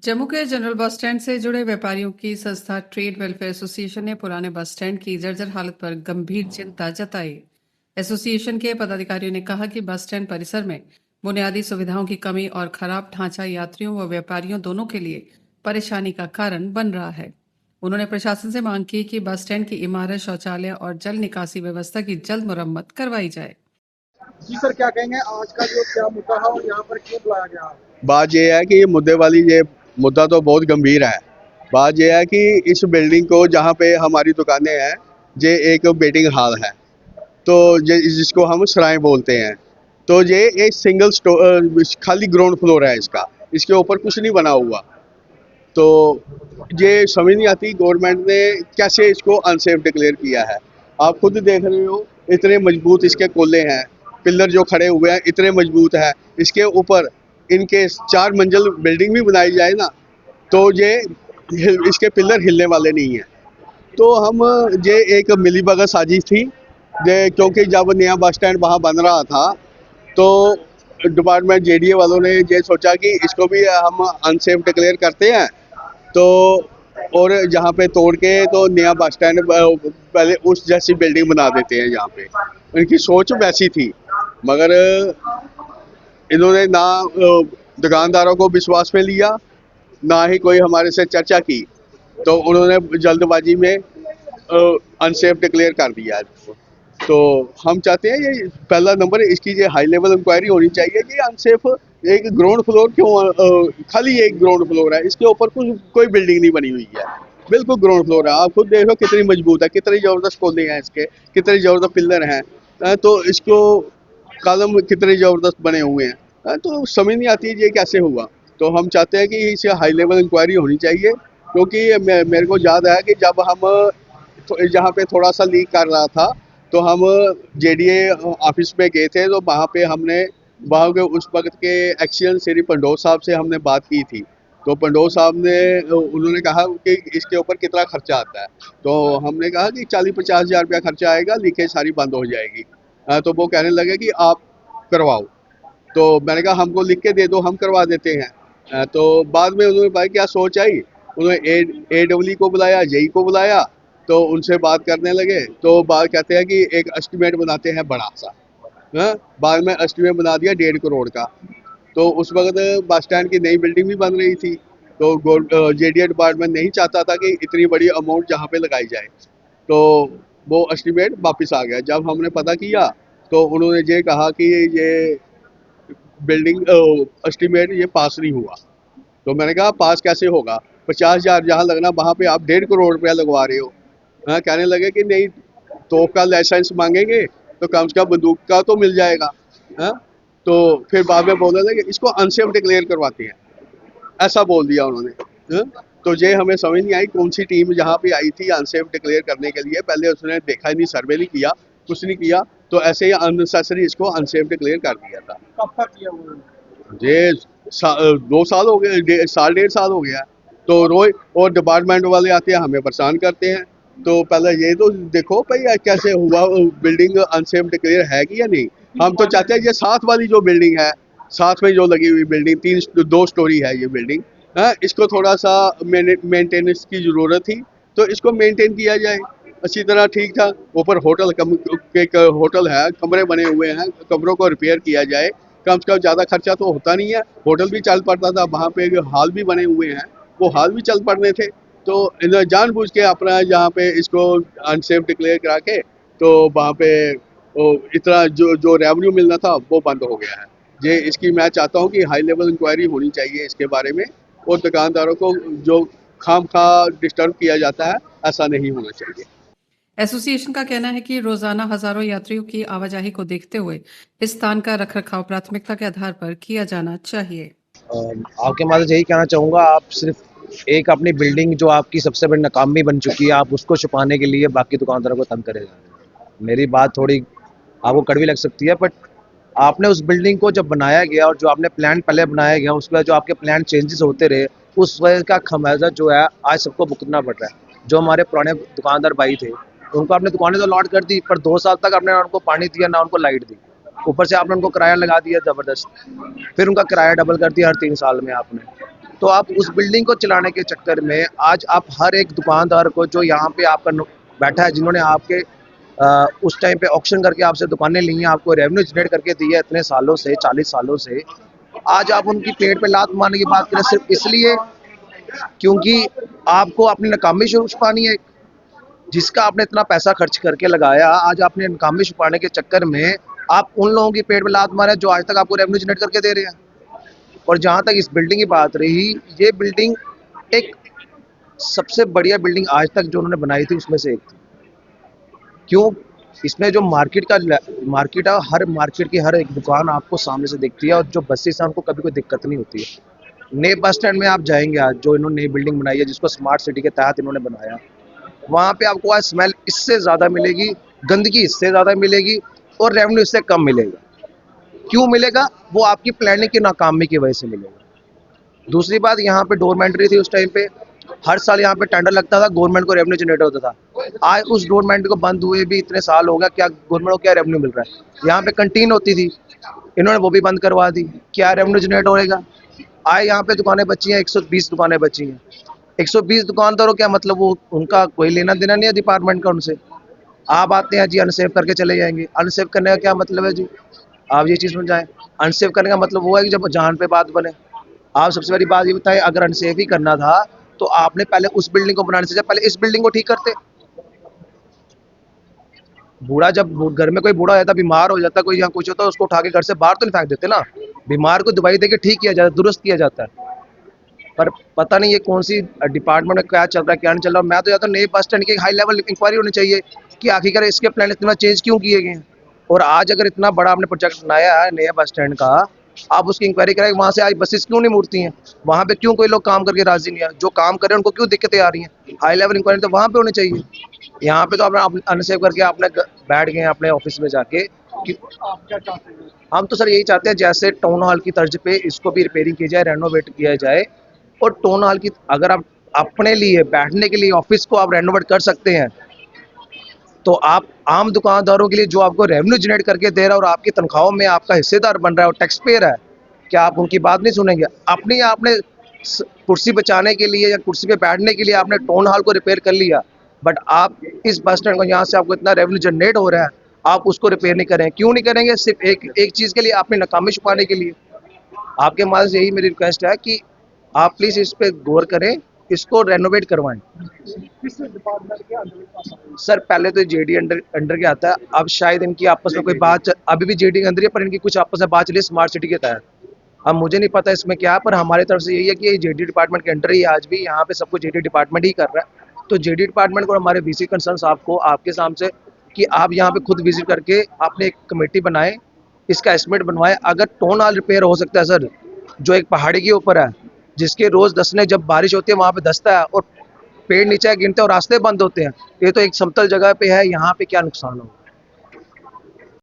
जम्मू के general bus stand से जुड़े व्यापारियों की संस्था ट्रेड वेलफेयर एसोसिएशन ने पुराने बस स्टैंड की जर्जर हालत पर गंभीर चिंता जताई। एसोसिएशन के पदाधिकारियों ने कहा कि बस स्टैंड परिसर में बुनियादी सुविधाओं की कमी और खराब ढांचा यात्रियों व व्यापारियों दोनों के लिए परेशानी का कारण बन रहा है। उन्होंने प्रशासन से मांग की कि बस स्टैंड की इमारत, शौचालय और जल निकासी व्यवस्था की जल्द मुरम्मत करवाई जाए। जी सर, क्या कहेंगे आज का जो क्या मुद्दा है और यहाँ पर क्यों बुलाया गया? बात ये है कि ये मुद्दा तो बहुत गंभीर है। बात ये है कि इस बिल्डिंग को जहाँ पे हमारी दुकानें हैं, ये एक वेटिंग हॉल है, तो ये जिसको हम सराय बोलते हैं। तो ये एक सिंगल खाली ग्राउंड फ्लोर है इसका, इसके ऊपर कुछ नहीं बना हुआ। तो ये समझ नहीं आती गवर्नमेंट ने कैसे इसको अनसेफ डिक्लेयर किया है। आप खुद देख रहे हो, इतने मजबूत इसके कोले हैं, पिलर जो खड़े हुए हैं इतने मजबूत है। इसके ऊपर इनके 4 मंजिल बिल्डिंग भी बनाई जाए ना, तो ये इसके पिलर हिलने वाले नहीं है। तो हम ये एक मिलीभगत साजिश थी, ये क्योंकि जब नया बस स्टैंड वहाँ बन रहा था तो डिपार्टमेंट जेडीए वालों ने ये सोचा कि इसको भी हम अनसेफ डिक्लेयर करते हैं, तो और यहाँ पे तोड़ के तो नया बस स्टैंड पहले उस जैसी बिल्डिंग बना देते हैं। यहाँ पे इनकी सोच वैसी थी, मगर इन्होंने ना दुकानदारों को विश्वास में लिया, ना ही कोई हमारे से चर्चा की, तो उन्होंने जल्दबाजी में अनसेफ डिक्लेयर कर दिया। तो हम चाहते हैं ये पहला नंबर इसकी ये हाई लेवल इंक्वायरी होनी चाहिए कि अनसेफ एक ग्राउंड फ्लोर क्यों, खाली एक ग्राउंड फ्लोर है, इसके ऊपर कोई बिल्डिंग नहीं बनी हुई है, बिल्कुल ग्राउंड फ्लोर है। आप खुद देखो कितनी मजबूत है, कितनी ज़बरदस्त कोलिंग है इसके, कितने ज़बरदस्त पिलर हैं, तो इसको कॉलम कितने ज़बरदस्त बने हुए हैं, तो समझ नहीं आती ये कैसे हुआ। तो हम चाहते हैं कि इसे हाई लेवल इंक्वायरी होनी चाहिए, क्योंकि मेरे को याद है कि जब हम जहाँ पे थोड़ा सा लीक कर रहा था तो हम जेडीए ऑफिस में गए थे, तो वहाँ पे हमने वहाँ के उस वक्त के एक्सीएन श्री पंडोर साहब से हमने बात की थी। तो पंडोर साहब ने उन्होंने कहा कि इसके ऊपर कितना खर्चा आता है, तो हमने कहा कि 40-50 हज़ार रुपया खर्चा आएगा, लीकेज सारी बंद हो जाएगी। तो वो कहने लगे कि आप करवाओ। तो मैंने कहा हमको लिख के दे दो, हम करवा देते हैं। तो बाद में उन्होंने भाई क्या सोच आई, उन्होंने AEE को बुलाया, जेई को बुलाया, तो उनसे बात करने लगे। तो बात कहते हैं कि एक एस्टिमेट बनाते हैं बड़ा सा, बाद में एस्टिमेट बना दिया 1.5 करोड़ का। तो उस वक्त बस स्टैंड की नई बिल्डिंग भी बन रही थी, तो जेडीए डिपार्टमेंट नहीं चाहता था कि इतनी बड़ी अमाउंट जहाँ पे लगाई जाए, तो वो एस्टिमेट वापस आ गया। जब हमने पता किया तो उन्होंने ये कहा कि ये बिल्डिंग एस्टिमेट ये पास नहीं हुआ। तो मैंने कहा पास कैसे होगा, 50 हज़ार जहाँ लगना वहाँ पे आप 1.5 करोड़ रुपया लगवा रहे हो। कहने लगे कि नहीं, तोप का लाइसेंस मांगेंगे तो कम से कम बंदूक का तो मिल जाएगा। हाँ, तो फिर बाद में बोलने लगे इसको अनसेफ डिक्लेयर करवाते हैं, ऐसा बोल दिया उन्होंने। हाँ? तो ये हमें समझ नहीं आई कौन सी टीम यहाँ पे आई थी अनसेफ डिक्लेयर करने के लिए। पहले उसने देखा ही नहीं, सर्वे नहीं किया, कुछ नहीं किया, तो ऐसे ही अननेसेसरी इसको अनसेफ डिक्लेयर कर दिया था। कब तक किया उन्होंने? ये 2 साल हो गए, 1.5 साल हो गया। तो रोज और डिपार्टमेंट वाले आते हैं हमें परेशान करते हैं। तो पहले ये तो देखो भाई कैसे हुआ, बिल्डिंग अनसेफ डिक्लेयर है कि या नहीं। हम तो चाहते हैं ये साथ वाली जो बिल्डिंग है, साथ में जो लगी हुई बिल्डिंग 2 स्टोरी है ये बिल्डिंग, इसको थोड़ा सा मेंटेनेंस की ज़रूरत थी, तो इसको मेंटेन किया जाए अच्छी तरह, ठीक था। ऊपर होटल है, कमरे बने हुए हैं, कमरों को रिपेयर किया जाए, कम से कम ज़्यादा खर्चा तो होता नहीं है। होटल भी चल पड़ता था, वहाँ पे हॉल भी बने हुए हैं, वो हॉल भी चल पड़ने थे। तो इन्होंने जानबूझ के अपना यहाँ पे इसको अनसेफ डिक्लेयर करा के, तो वहाँ पे इतना जो रेवेन्यू मिलना था वो बंद हो गया है। ये इसकी मैं चाहता हूँ कि हाई लेवल इंक्वायरी होनी चाहिए इसके बारे में, और दुकानदारों को जो खामखा डिस्टर्ब किया जाता है ऐसा नहीं होना चाहिए। एसोसिएशन का कहना है कि रोजाना हजारों यात्रियों की आवाजाही को देखते हुए इस स्थान का रखरखाव प्राथमिकता के आधार पर किया जाना चाहिए। आपके माध्यम से यही कहना चाहूँगा, आप सिर्फ एक अपनी बिल्डिंग जो आपकी सबसे बड़ी नाकामी बन चुकी है, आप उसको छुपाने के लिए बाकी दुकानदारों को तंग करे जा रहे हैं। मेरी बात थोड़ी आपको कड़वी लग सकती है, बट आपने उस बिल्डिंग को जब बनाया गया और जो आपने प्लान पहले बनाया गया, उसके बाद जो आपके प्लान चेंजेस होते रहे, उस वजह का खमियाजा जो है आज सबको भुगतना पड़ रहा है। जो हमारे पुराने दुकानदार भाई थे, उनको आपने दुकानें तो अलॉट कर दी, पर 2 साल तक आपने ना उनको पानी दिया ना उनको लाइट दी, ऊपर से आपने उनको किराया लगा दिया ज़बरदस्त, फिर उनका किराया डबल कर दिया हर 3 साल में आपने। तो आप उस बिल्डिंग को चलाने के चक्कर में आज आप हर एक दुकानदार को जो यहाँ पे आपका बैठा है, जिन्होंने आपके उस टाइम पे ऑक्शन करके आपसे दुकानें ली हैं, आपको रेवेन्यू जनरेट करके दी है इतने सालों से, 40 सालों से, आज आप उनकी पेट पे लात मारने की बात करें सिर्फ इसलिए क्योंकि आपको अपनी नाकामी छुपानी है। जिसका आपने इतना पैसा खर्च करके लगाया, आज आपने नाकामी छुपाने के चक्कर में आप उन लोगों की पेट पे लात मारे जो आज तक आपको रेवेन्यू जनरेट करके दे रहे हैं। और जहाँ तक इस बिल्डिंग की बात रही, ये बिल्डिंग एक सबसे बढ़िया बिल्डिंग आज तक जो उन्होंने बनाई थी उसमें से एक थी। क्यों? इसमें जो मार्केट है, हर मार्केट की हर एक दुकान आपको सामने से दिखती है और जो बसेस हैं उनको कभी कोई दिक्कत नहीं होती है। नए बस स्टैंड में आप जाएंगे, आज जो इन्होंने नई बिल्डिंग बनाई है जिसको स्मार्ट सिटी के तहत इन्होंने बनाया, वहाँ पे आपको आज स्मेल इससे ज़्यादा मिलेगी, गंदगी इससे ज़्यादा मिलेगी और रेवेन्यू इससे कम मिलेगा। क्यों मिलेगा? वो आपकी प्लानिंग की नाकामी की वजह से मिलेगा। दूसरी बात, यहाँ पे डोरमेंट्री थी उस टाइम पे, हर साल यहाँ पे टेंडर लगता था, गवर्नमेंट को रेवेन्यू जनरेट होता था। आज उस डोरमेंट को बंद हुए भी इतने साल हो गया, क्या गवर्नमेंट को क्या रेवेन्यू मिल रहा है? यहाँ पे कंटीन होती थी, इन्होंने वो भी बंद करवा दी, क्या रेवेन्यू जनरेट होएगा? आज यहाँ पे दुकानें बची हैं, 120 दुकानें बची हैं। 120 दुकानदारों क्या मतलब, वो उनका कोई लेना देना नहीं है डिपार्टमेंट का उनसे। आप आते हैं जी, अनसेव करके चले जाएंगे। अनसेव करने का क्या मतलब है जी? आप ये चीज़ समझाएं। अनसेव करने का मतलब वो है कि जब जान पे बात बने। आप सबसे बड़ी बात ये बताएं, अगर अनसेव ही करना था तो आपने पहले उस बिल्डिंग को बनाने से पहले इस बिल्डिंग को ठीक करते। बूढ़ा, जब घर में कोई बूढ़ा हो जाता, बीमार हो जाता, कोई यहाँ कुछ होता है, उसको उठा के घर से बाहर तो नहीं फेंक देते ना। बीमार को दवाई देके ठीक किया जाता है, दुरुस्त किया जाता है। पर पता नहीं ये कौन सी डिपार्टमेंट में क्या चल रहा है, क्या नहीं चल रहा। मैं तो चाहता हूँ नए बस स्टैंड की हाई लेवल इंक्वायरी होनी चाहिए कि आखिरकार इसके प्लान इतना चेंज क्यों किए गए हैं। और आज अगर इतना बड़ा आपने प्रोजेक्ट बनाया है नया बस स्टैंड का, आप उसकी इंक्वायरी करें, वहाँ से आज बसेस क्यों नहीं मुड़ती हैं, वहाँ पे क्यों कोई लोग काम करके राजी नहीं है, जो काम कर रहे हैं उनको क्यों दिक्कतें आ रही हैं। हाई लेवल इंक्वायरी तो वहाँ पे होनी चाहिए। यहाँ पे तो आपने अनसेव करके आपने बैठ गए अपने ऑफिस में जाके कि आप क्या चाहते हैं? हम तो सर यही चाहते हैं जैसे टाउन हॉल की तर्ज पे इसको भी रिपेयरिंग की जाए, रेनोवेट किया जाए। और टाउन हॉल की अगर आप अपने लिए बैठने के लिए ऑफिस को आप रेनोवेट कर सकते हैं, तो आप आम दुकानदारों के लिए जो आपको रेवेन्यू जनरेट करके दे रहा है और आपकी तनख्वाहों में आपका हिस्सेदार बन रहा है और टैक्स पेयर है, क्या आप उनकी बात नहीं सुनेंगे? अपनी आपने कुर्सी बचाने के लिए या कुर्सी पे बैठने के लिए आपने टाउन हॉल को रिपेयर कर लिया, बट आप इस बस स्टैंड को, यहाँ से आपको इतना रेवेन्यू जनरेट हो रहा है, आप उसको रिपेयर नहीं करें। क्यों नहीं करेंगे? सिर्फ एक चीज़ के लिए, अपनी नाकामी छुपाने के लिए। आपके माध्यम से यही मेरी रिक्वेस्ट है कि आप प्लीज़ इस पे गौर करें, इसको रेनोवेट करवाएं। किस डिपार्टमेंट के अंदर आता है? सर पहले तो जेडी अंडर के आता है, अब शायद इनकी आपस में कोई बात अभी भी जेडी के अंदर है, पर इनकी कुछ आपस में बात चली स्मार्ट सिटी के तहत। अब मुझे नहीं पता इसमें क्या है, पर हमारी तरफ से यही है कि ये जेडी डिपार्टमेंट के अंडर ही आज भी यहाँ पे सब कुछ जेडी डिपार्टमेंट ही कर रहा है। तो जेडी डिपार्टमेंट को हमारे वीसी कंसर्न साहब को आपके सामने कि आप यहाँ पे खुद विजिट करके आपने एक कमेटी बनाए, इसका एस्टिमेट बनवाए। अगर टाउन हॉल रिपेयर हो सकता है सर, जो एक पहाड़ी के ऊपर है, जिसके रोज दसने जब बारिश होती है वहाँ पे दसता है और पेड़ नीचे गिनते हैं और रास्ते बंद होते हैं, ये तो एक समतल जगह पे है, यहाँ पे क्या नुकसान हो।